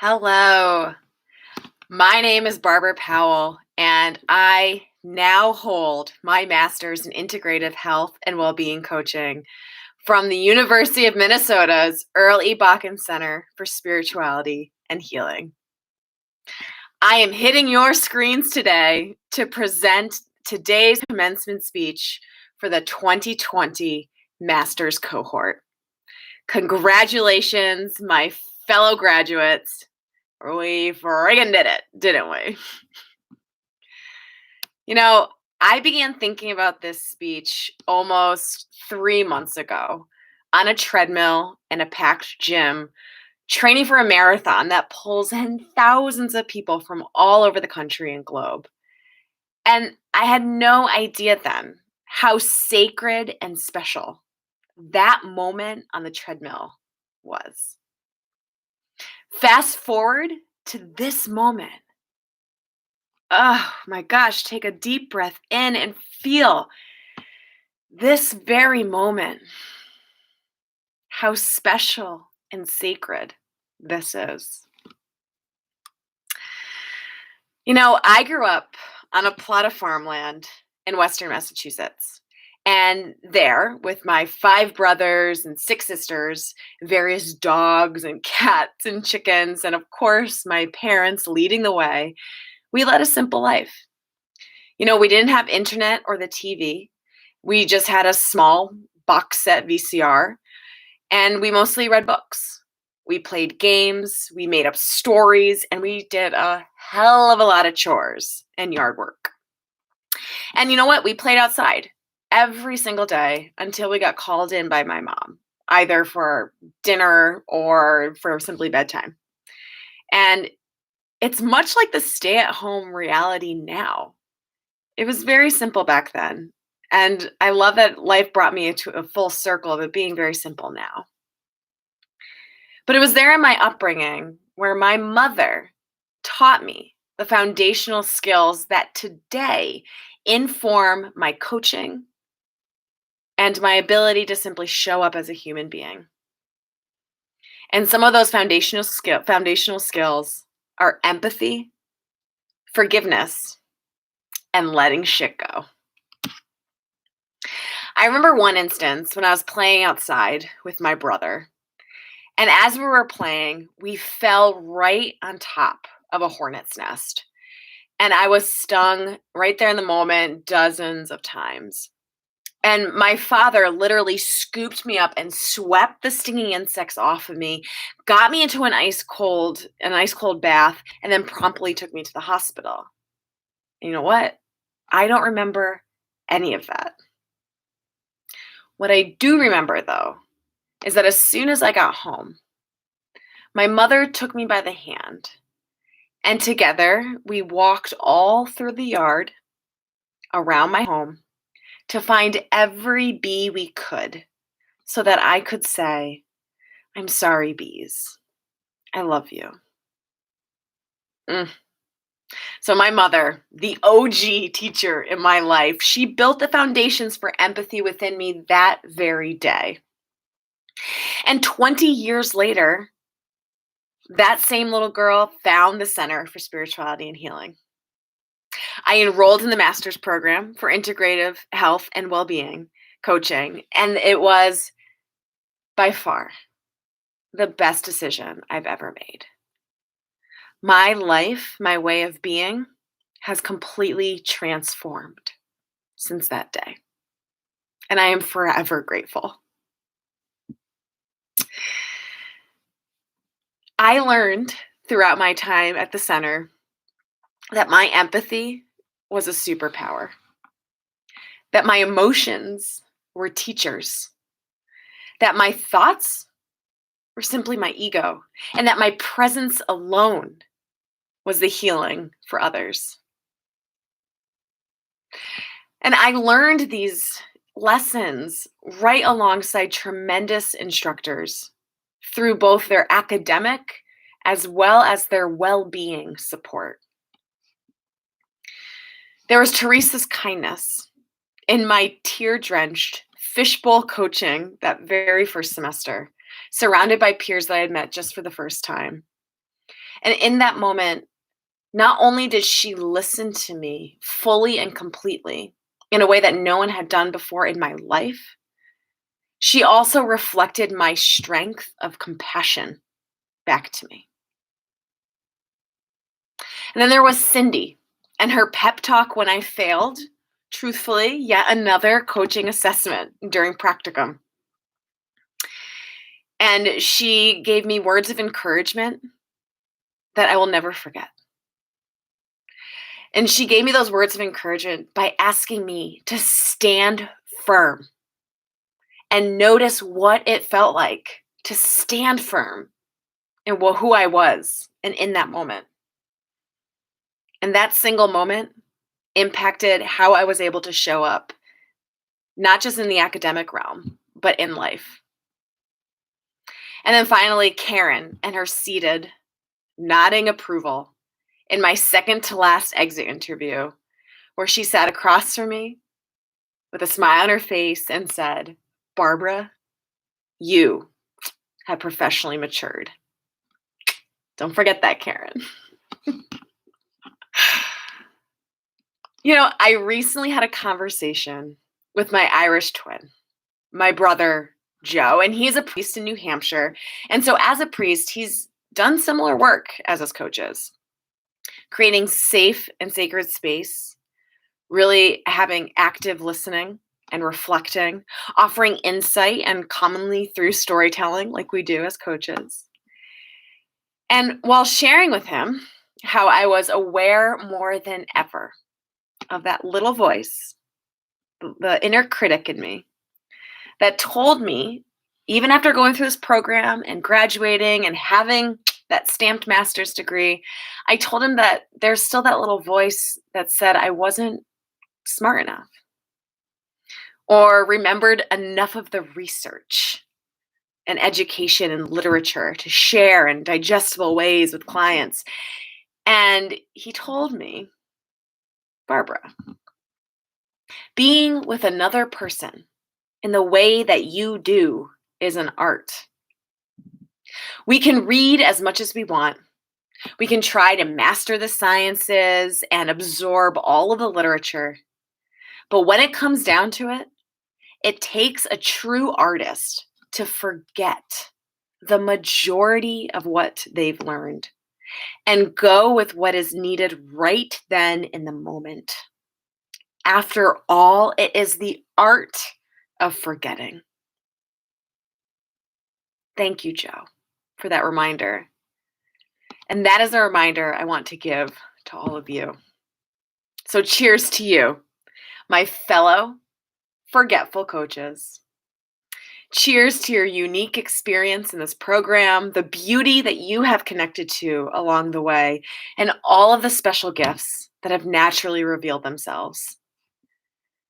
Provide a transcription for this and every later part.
Hello, my name is Barbara Powell, and I now hold my master's in integrative health and well-being coaching from the University of Minnesota's Earl E. Bakken Center for Spirituality and Healing. I am hitting your screens today to present today's commencement speech for the 2020 master's cohort. Congratulations, my fellow graduates. We friggin' did it, didn't we? I began thinking about this speech almost 3 months ago on a treadmill in a packed gym, training for a marathon that pulls in thousands of people from all over the country and globe. And I had no idea then how sacred and special that moment on the treadmill was. Fast forward to this moment. Oh my gosh, take a deep breath in and feel this very moment. How special and sacred this is. I grew up on a plot of farmland in Western Massachusetts. And there, with my 5 brothers and 6 sisters, various dogs and cats and chickens, and of course, my parents leading the way, we led a simple life. We didn't have internet or the TV. We just had a small box set VCR, and we mostly read books. We played games, we made up stories, and we did a hell of a lot of chores and yard work. And you know what? We played outside every single day until we got called in by my mom, either for dinner or for simply bedtime. And it's much like the stay-at-home reality now. It was very simple back then. And I love that life brought me into a full circle of it being very simple now. But it was there in my upbringing where my mother taught me the foundational skills that today inform my coaching and my ability to simply show up as a human being. And some of those foundational skills are empathy, forgiveness, and letting shit go. I remember one instance when I was playing outside with my brother. And as we were playing, we fell right on top of a hornet's nest. And I was stung right there in the moment dozens of times. And my father literally scooped me up and swept the stinging insects off of me, got me into an ice cold bath, and then promptly took me to the hospital. And you know what? I don't remember any of that. What I do remember, though, is that as soon as I got home, my mother took me by the hand, and together we walked all through the yard around my home to find every bee we could so that I could say, "I'm sorry, bees. I love you." So my mother, the OG teacher in my life, she built the foundations for empathy within me that very day. And 20 years later, that same little girl found the Center for Spirituality and Healing. I enrolled in the master's program for integrative health and well-being coaching, and it was by far the best decision I've ever made. My life, my way of being, has completely transformed since that day, and I am forever grateful. I learned throughout my time at the center that my empathy was a superpower, that my emotions were teachers, that my thoughts were simply my ego, and that my presence alone was the healing for others. And I learned these lessons right alongside tremendous instructors through both their academic as well as their well-being support. There was Teresa's kindness in my tear-drenched fishbowl coaching that very first semester, surrounded by peers that I had met just for the first time. And in that moment, not only did she listen to me fully and completely in a way that no one had done before in my life, she also reflected my strength of compassion back to me. And then there was Cindy and her pep talk when I failed, truthfully, yet another coaching assessment during practicum. And she gave me words of encouragement that I will never forget. And she gave me those words of encouragement by asking me to stand firm and notice what it felt like to stand firm in who I was and in that moment. And that single moment impacted how I was able to show up, not just in the academic realm, but in life. And then finally, Karen and her seated, nodding approval in my second to last exit interview, where she sat across from me with a smile on her face and said, "Barbara, you have professionally matured." Don't forget that, Karen. I recently had a conversation with my Irish twin, my brother, Joe, and he's a priest in New Hampshire. And so as a priest, he's done similar work as us coaches, creating safe and sacred space, really having active listening and reflecting, offering insight, and commonly through storytelling like we do as coaches. And while sharing with him how I was aware more than ever of that little voice, the inner critic in me, that told me, even after going through this program and graduating and having that stamped master's degree, I told him that there's still that little voice that said I wasn't smart enough or remembered enough of the research and education and literature to share in digestible ways with clients. And he told me, "Barbara, being with another person in the way that you do is an art. We can read as much as we want. We can try to master the sciences and absorb all of the literature. But when it comes down to it, it takes a true artist to forget the majority of what they've learned and go with what is needed right then in the moment. After all, it is the art of forgetting." Thank you, Joe, for that reminder. And that is a reminder I want to give to all of you. So cheers to you, my fellow forgetful coaches. Cheers to your unique experience in this program, the beauty that you have connected to along the way, and all of the special gifts that have naturally revealed themselves.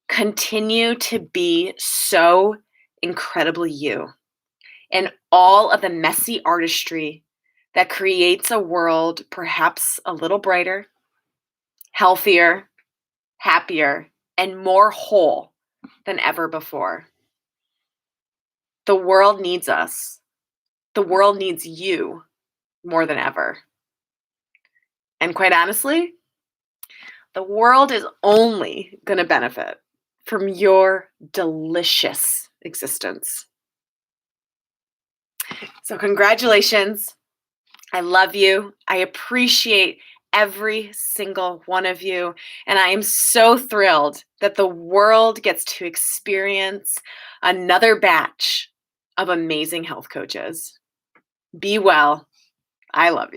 Continue to be so incredibly you in all of the messy artistry that creates a world perhaps a little brighter, healthier, happier, and more whole than ever before. The world needs us. The world needs you more than ever. And quite honestly, the world is only going to benefit from your delicious existence. So congratulations. I love you. I appreciate every single one of you. And I am so thrilled that the world gets to experience another batch of amazing health coaches. Be well. I love you.